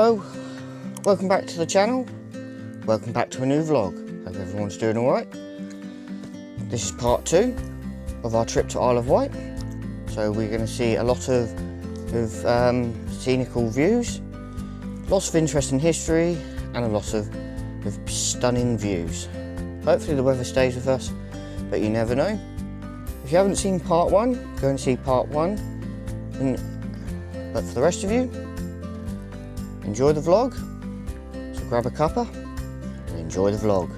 Hello, welcome back to the channel, welcome back to a new vlog. Hope everyone's doing alright. This is part 2 of our trip to Isle of Wight. So we're going to see a lot of scenical views, lots of interesting history and a lot of stunning views. Hopefully the weather stays with us, but you never know. If you haven't seen part 1, go and see part 1. But for the rest of you, enjoy the vlog, so grab a cuppa and enjoy the vlog.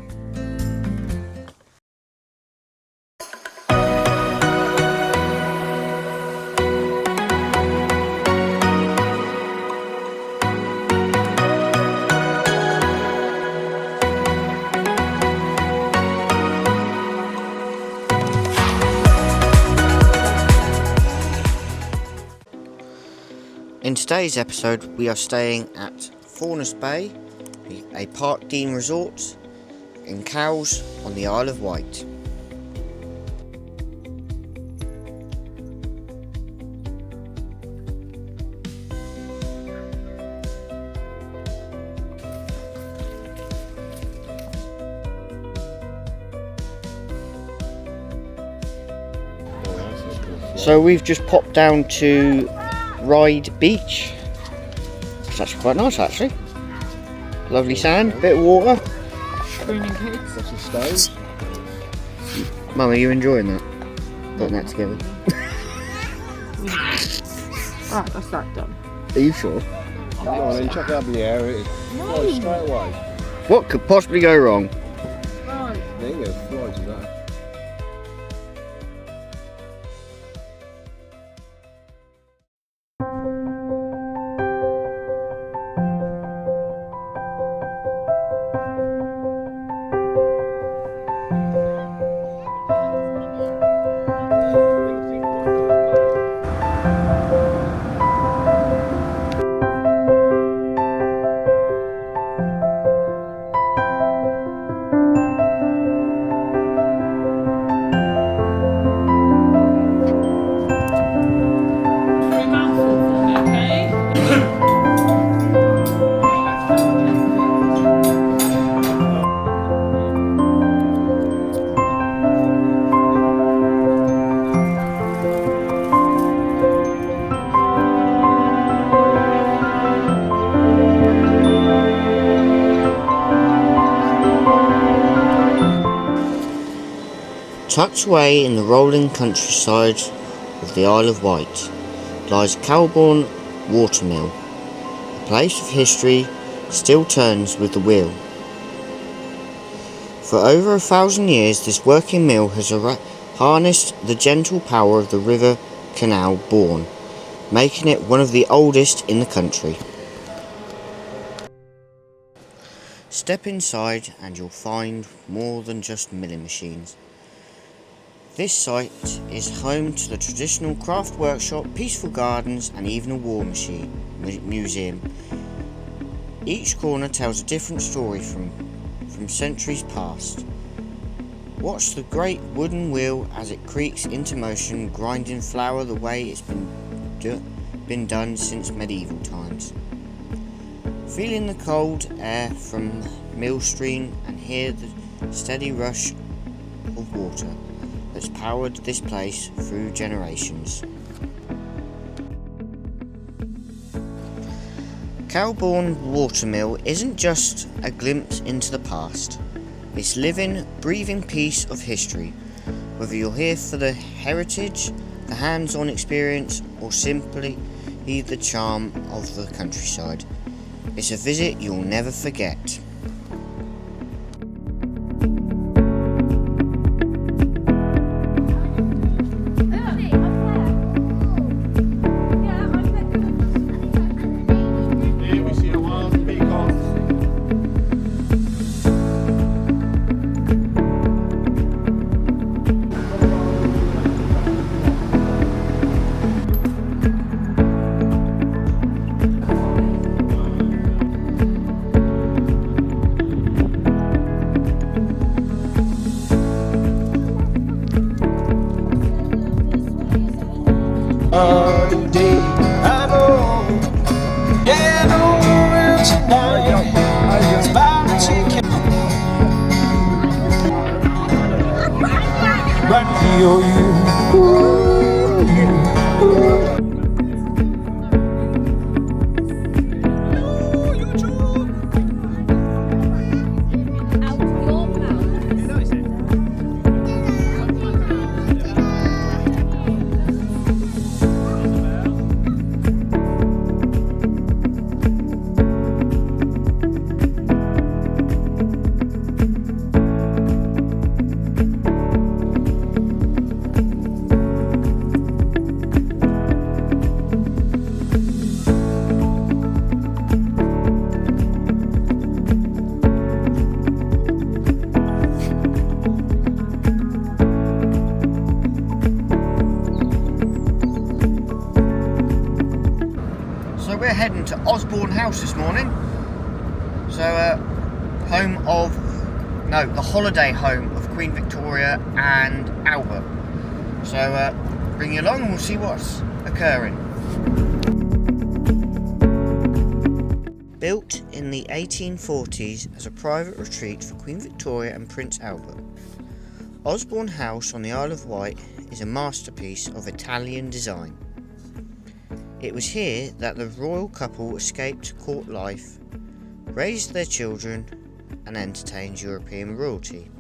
In today's episode, we are staying at Furness Bay, a Park Dean resort in Cowes on the Isle of Wight. So we've just popped down to Ride Beach. It's actually quite nice, actually. Lovely sand, bit of water. Screening cakes. Lots of stones. Mum, are you enjoying that? Putting that together. Right, that's that done. Are you sure? Come on then, check out the area. It flies straight away. What could possibly go wrong? Right. There you go, flies to that. Tucked away in the rolling countryside of the Isle of Wight lies Caravan watermill. A place of history still turns with the wheel. For over 1,000 years this working mill has harnessed the gentle power of the river canal Bourne, making it one of the oldest in the country. Step inside and you'll find more than just milling machines. This site is home to the traditional craft workshop, peaceful gardens and even a war machine museum. Each corner tells a different story from centuries past. Watch the great wooden wheel as it creaks into motion, grinding flour the way it's been done since medieval times. Feeling the cold air from mill stream and hear the steady rush of water that's powered this place through generations. Caravan Watermill isn't just a glimpse into the past. It's living, breathing piece of history. Whether you're here for the heritage, the hands-on experience, or simply the charm of the countryside, it's a visit you'll never forget. back to your youth. Ooh, yeah. So we're heading to Osborne House this morning. So the holiday home of Queen Victoria and Albert. So bring you along and we'll see what's occurring. Built in the 1840s as a private retreat for Queen Victoria and Prince Albert, Osborne House on the Isle of Wight is a masterpiece of Italian design. It was here that the royal couple escaped court life, raised their children, and entertained European royalty.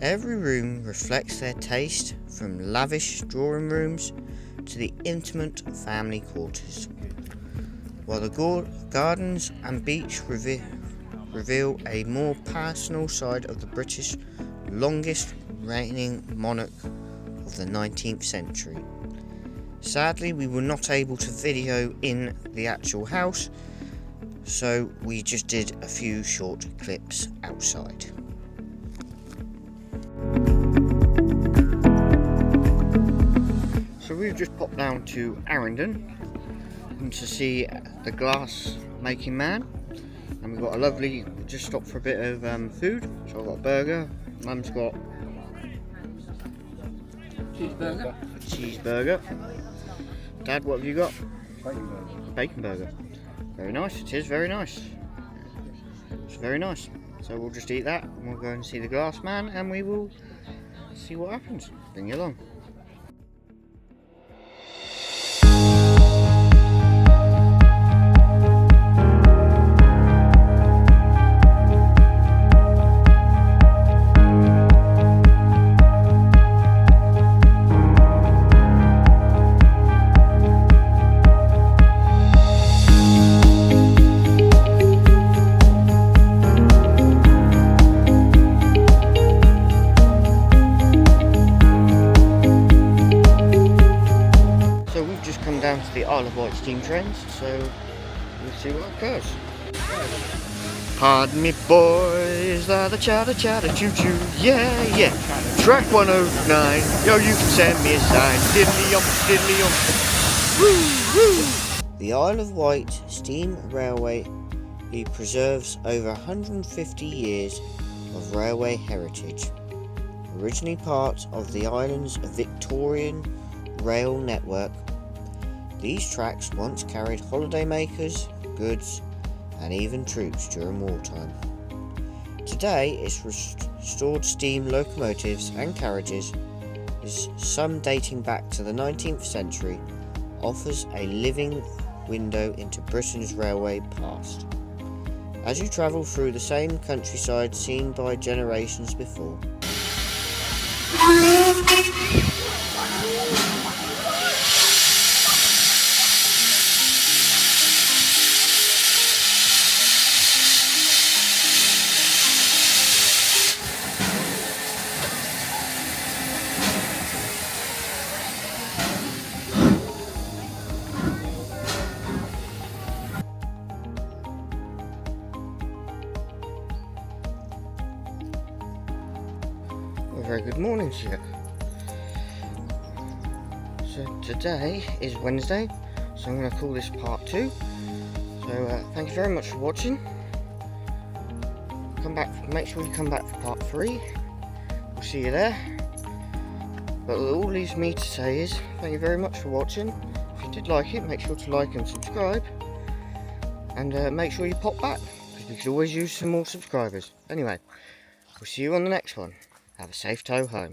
Every room reflects their taste, from lavish drawing rooms to the intimate family quarters, while the gardens and beach reveal a more personal side of the British longest reigning monarch of the 19th century. Sadly, we were not able to video in the actual house, so we just did a few short clips outside. So we've just popped down to Arundel and to see the glass making man, and we've got a lovely, just stopped for a bit of food. So I've got a burger, Mum's got cheeseburger. Dad, what have you got? Bacon burger. Very nice, it is very nice. It's very nice. So we'll just eat that and we'll go and see the glass man and we will see what happens. Bring you along. Down to the Isle of Wight steam trains, so we'll see what occurs. Pardon me boys, the chatter choo choo, yeah yeah. Track 109, yo you can send me a sign, diddly woo woo. The Isle of Wight steam railway preserves over 150 years of railway heritage. Originally part of the island's Victorian rail network, these tracks once carried holidaymakers, goods, and even troops during wartime. Today, its restored steam locomotives and carriages, some dating back to the 19th century, offers a living window into Britain's railway past. As you travel through the same countryside seen by generations before, very good morning to you. So today is Wednesday, so I'm going to call this part 2. So thank you very much for watching. Make sure you come back for part 3. We'll see you there. But all leaves me to say is thank you very much for watching. If you did like it, make sure to like and subscribe, and make sure you pop back, because we could always use some more subscribers. Anyway, we'll see you on the next one. Have a safe tow home.